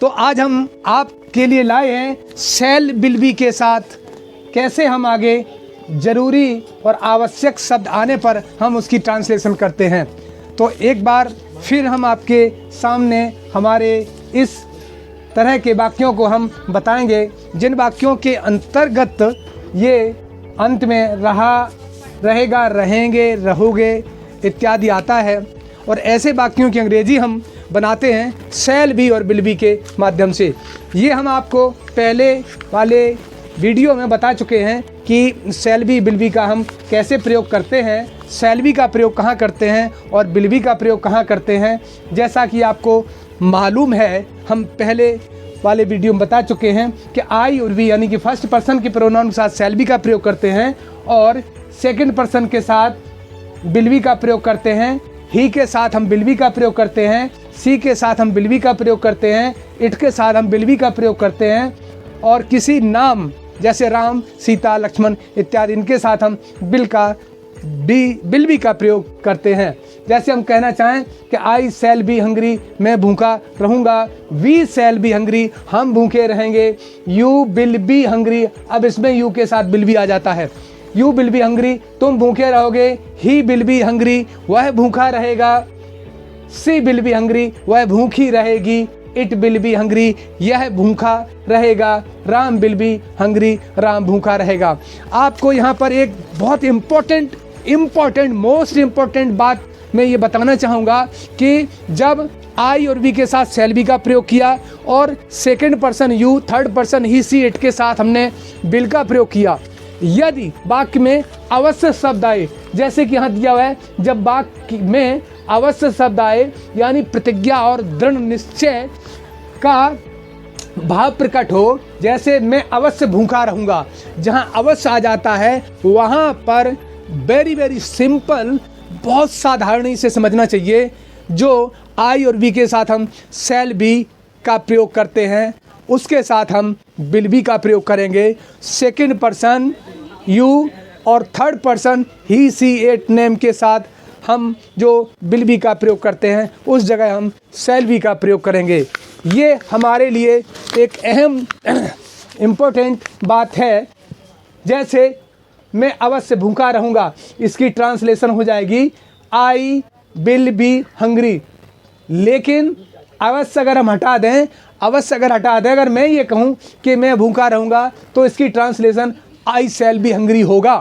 तो आज हम आपके लिए लाए हैं शैल विल बी के साथ कैसे हम आगे ज़रूरी और आवश्यक शब्द आने पर हम उसकी ट्रांसलेशन करते हैं। तो एक बार फिर हम आपके सामने हमारे इस तरह के वाक्यों को हम बताएंगे जिन वाक्यों के अंतर्गत ये अंत में रहा, रहेगा, रहेंगे, रहोगे इत्यादि आता है। और ऐसे वाक्यों की अंग्रेजी हम बनाते हैं शैल बी और विल बी के माध्यम से। ये हम आपको पहले वाले वीडियो में बता चुके हैं कि शैल बी विल बी का हम कैसे प्रयोग करते हैं, शैल बी का प्रयोग कहाँ करते हैं और विल बी का प्रयोग कहाँ करते हैं। जैसा कि आपको मालूम है, हम पहले वाले वीडियो में बता चुके हैं कि आई और वी यानी कि फर्स्ट पर्सन के प्रोनाउन के साथ शैल बी का प्रयोग करते हैं और सेकंड पर्सन के साथ विल बी का प्रयोग करते हैं। ही के साथ हम विल बी का प्रयोग करते हैं, सी के साथ हम विल बी का प्रयोग करते हैं, इट के साथ हम विल बी का प्रयोग करते हैं और किसी नाम जैसे राम, सीता, लक्ष्मण इत्यादि इनके साथ हम विल बी का प्रयोग करते हैं। जैसे हम कहना चाहें कि आई शैल बी हंग्री, मैं भूखा रहूँगा, वी शैल बी हंग्री, हम भूखे रहेंगे, यू विल बी हंग्री, अब इसमें यू के साथ विल बी आ जाता है, यू विल बी हंग्री, तुम भूखे रहोगे, ही विल बी हंग्री, वह भूखा रहेगा, सी विल बी हंग्री, वह भूखी रहेगी, इट विल बी हंग्री, यह भूखा रहेगा, Ram will be hungry, Ram भूखा रहेगा। आपको यहाँ पर एक बहुत इम्पोर्टेंट मोस्ट इम्पोर्टेंट बात मैं ये बताना चाहूँगा कि जब आई और वी के साथ शैल बी का प्रयोग किया और second person you, third person he, she, it के साथ हमने विल का प्रयोग किया, यदि वाक्य में अवश्य शब्द आए, जैसे कि यहाँ दिया हुआ है, जब वाक्य में अवश्य शब्द आए यानी प्रतिज्ञा और दृढ़ निश्चय का भाव प्रकट हो, जैसे मैं अवश्य भूखा रहूँगा, जहाँ अवश्य आ जाता है वहाँ पर वेरी सिंपल, बहुत साधारणी से समझना चाहिए। जो आई और वी के साथ हम शैल बी का प्रयोग करते हैं उसके साथ हम विल बी का प्रयोग करेंगे। सेकंड पर्सन यू और third person he, she, it name के साथ हम जो विल बी का प्रयोग करते हैं उस जगह हम शैल बी का प्रयोग करेंगे। ये हमारे लिए एक अहम इम्पोर्टेंट बात है। जैसे मैं अवश्य भूखा रहूँगा, इसकी ट्रांसलेशन हो जाएगी आई विल बी हंग्री, लेकिन अवश्य अगर हम हटा दें, अगर मैं ये कहूँ कि मैं भूखा रहूँगा तो इसकी translation I shall be hungry होगा,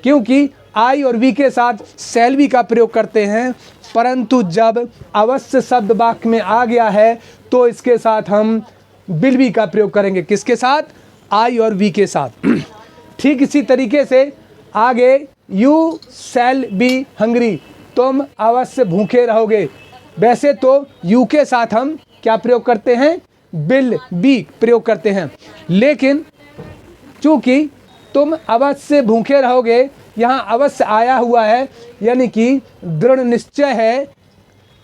क्योंकि आई और वी के साथ शैल बी का प्रयोग करते हैं, परंतु जब अवश्य शब्द वाक्य में आ गया है तो इसके साथ हम विल बी का प्रयोग करेंगे। किसके साथ? आई और वी के साथ। ठीक इसी तरीके से आगे यू शैल बी हंग्री, तुम अवश्य भूखे रहोगे। वैसे तो यू के साथ हम क्या प्रयोग करते हैं? विल बी प्रयोग करते हैं, लेकिन चूंकि तुम अवश्य भूखे रहोगे, यहाँ अवश्य आया हुआ है यानी कि दृढ़ निश्चय है,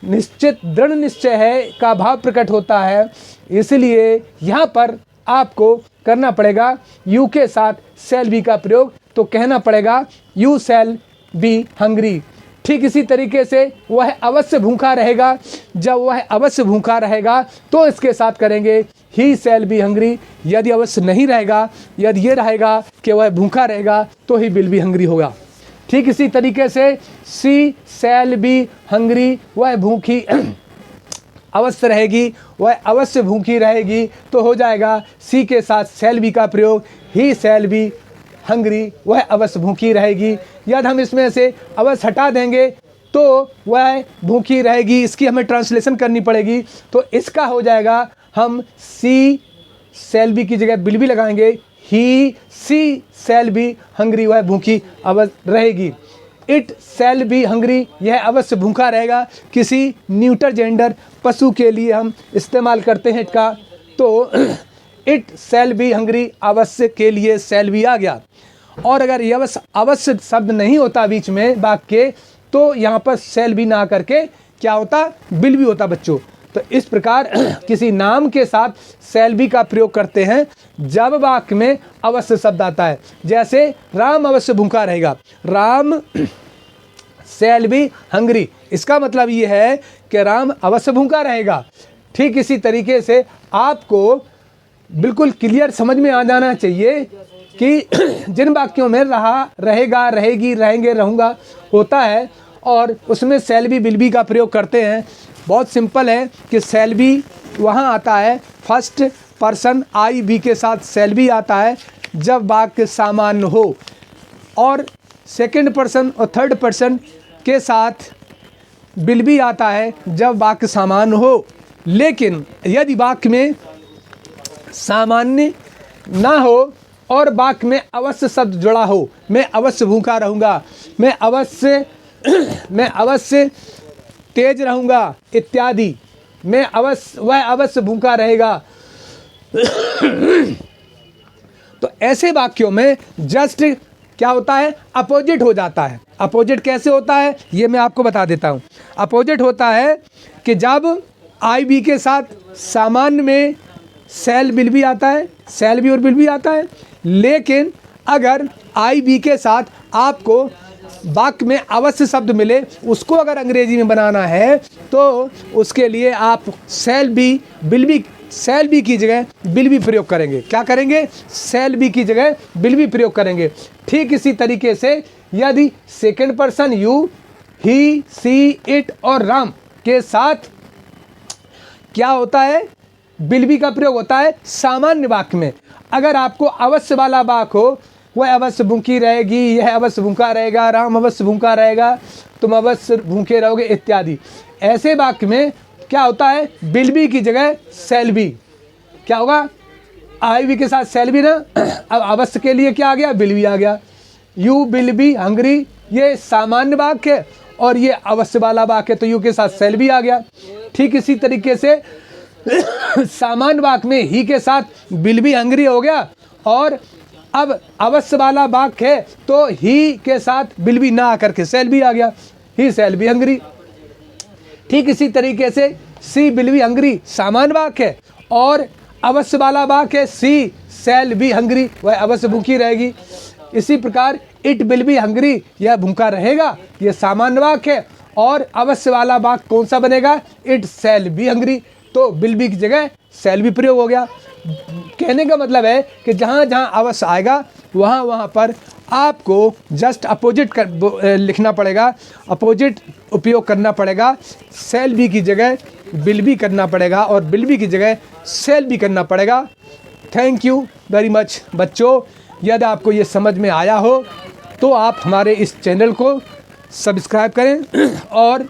दृढ़ निश्चय है का भाव प्रकट होता है, इसलिए यहाँ पर आपको करना पड़ेगा यू के साथ शैल बी का प्रयोग, तो कहना पड़ेगा यू शैल बी हंग्री। ठीक इसी तरीके से वह अवश्य भूखा रहेगा, जब वह अवश्य भूखा रहेगा तो इसके साथ करेंगे ही शैल बी हंग्री। यदि अवश्य नहीं रहेगा, यदि ये रहेगा कि वह भूखा रहेगा तो ही विल बी हंग्री होगा। ठीक इसी तरीके से सी शैल बी हंग्री, वह भूखी अवश्य रहेगी, वह अवश्य भूखी रहेगी, तो हो जाएगा सी के साथ शैल बी का प्रयोग ही शैल बी हंग्री, वह अवश्य भूखी रहेगी। यदि हम इसमें से अवश्य हटा देंगे तो वह भूखी रहेगी, इसकी हमें ट्रांसलेशन करनी पड़ेगी, तो इसका हो जाएगा हम सी शैल बी की जगह विल बी लगाएंगे, ही सी शैल बी हंग्री, वह भूखी अवश्य रहेगी। इट शैल बी हंग्री, यह अवश्य भूखा रहेगा। किसी न्यूटर जेंडर पशु के लिए हम इस्तेमाल करते हैं इट का, तो इट शैल बी हंग्री, अवश्य के लिए शैल बी आ गया। और अगर ये अवश्य शब्द नहीं होता बीच में वाक्य के, तो यहाँ पर शैल बी ना करके क्या होता? विल बी होता बच्चों। तो इस प्रकार किसी नाम के साथ शैल बी का प्रयोग करते हैं जब वाक्य में अवश्य शब्द आता है। जैसे राम अवश्य भूखा रहेगा, राम शैल बी हंग्री, इसका मतलब ये है कि राम अवश्य भूखा रहेगा। ठीक इसी तरीके से आपको बिल्कुल क्लियर समझ में आ जाना चाहिए कि जिन वाक्यों में रहा, रहेगा, रहेगी, रहेंगे, रहूँगा होता है और उसमें शैल बी विल बी का प्रयोग करते हैं, बहुत सिंपल है कि शैल बी वहाँ आता है फर्स्ट पर्सन आई बी के साथ शैल बी आता है जब वाक्य सामान्य हो, और सेकंड पर्सन और थर्ड पर्सन के साथ विल बी आता है जब वाक्य सामान्य हो। लेकिन यदि वाक्य में सामान्य ना हो और वाक्य में अवश्य शब्द जुड़ा हो, मैं अवश्य भूखा रहूँगा, मैं अवश्य तेज रहूँगा इत्यादि, वह अवश्य भूखा रहेगा तो ऐसे वाक्यों में जस्ट क्या होता है, अपोजिट हो जाता है। अपोजिट कैसे होता है ये मैं आपको बता देता हूँ। अपोजिट होता है कि जब आई बी के साथ सामान्य में शैल विल बी आता है, शैल बी और विल बी आता है, लेकिन अगर आई बी के साथ आपको वाक्य में अवश्य शब्द मिले, उसको अगर अंग्रेजी में बनाना है तो उसके लिए आप shall be will be, shall be की जगह विल बी प्रयोग करेंगे। क्या करेंगे, शैल बी की जगह विल बी प्रयोग करेंगे। ठीक इसी तरीके से यदि second person you, he, she, it और राम के साथ क्या होता है, विल बी का प्रयोग होता है सामान्य वाक्य में। अगर आपको अवश्य वाला वाक्य हो, वह अवश्य भूखी रहेगी, यह अवश्य भूखा रहेगा, राम अवश्य भूखा रहेगा, तुम अवश्य भूखे रहोगे इत्यादि, ऐसे वाक्य में क्या होता है, विल बी की जगह शैल बी। क्या होगा, आई बी के साथ शैल बी ना, अब अवश्य के लिए क्या आ गया, विल बी आ गया। यू विल बी हंग्री, ये सामान्य वाक्य है और ये अवश्य वाला वाक्य है, तो यू के साथ शैल बी आ गया। ठीक इसी तरीके से सामान्य वाक्य में ही के साथ विल बी हंग्री हो गया, और अब अवश्य वाला वाक्य है तो ही के साथ विल बी ना आकर के शैल बी आ गया, ही शैल बी हंग्री। ठीक इसी तरीके से सी विल बी हंग्री सामान्य वाक्य है और अवश्य वाला वाक्य है सी शैल बी हंग्री, वह अवश्य भूखी रहेगी। इसी प्रकार इट विल बी हंग्री, यह भूखा रहेगा, यह सामान्य वाक्य है, और अवश्य वाला वाक्य कौन सा बनेगा, इट शैल बी हंग्री, तो विल बी की जगह शैल बी प्रयोग हो गया। कहने का मतलब है कि जहाँ जहाँ अवश्य आएगा वहाँ वहाँ पर आपको जस्ट अपोजिट लिखना पड़ेगा, अपोजिट उपयोग करना पड़ेगा, शैल बी की जगह विल बी करना पड़ेगा और विल बी की जगह शैल बी करना पड़ेगा। थैंक यू वेरी मच बच्चों, यदि आपको ये समझ में आया हो तो आप हमारे इस चैनल को सब्सक्राइब करें और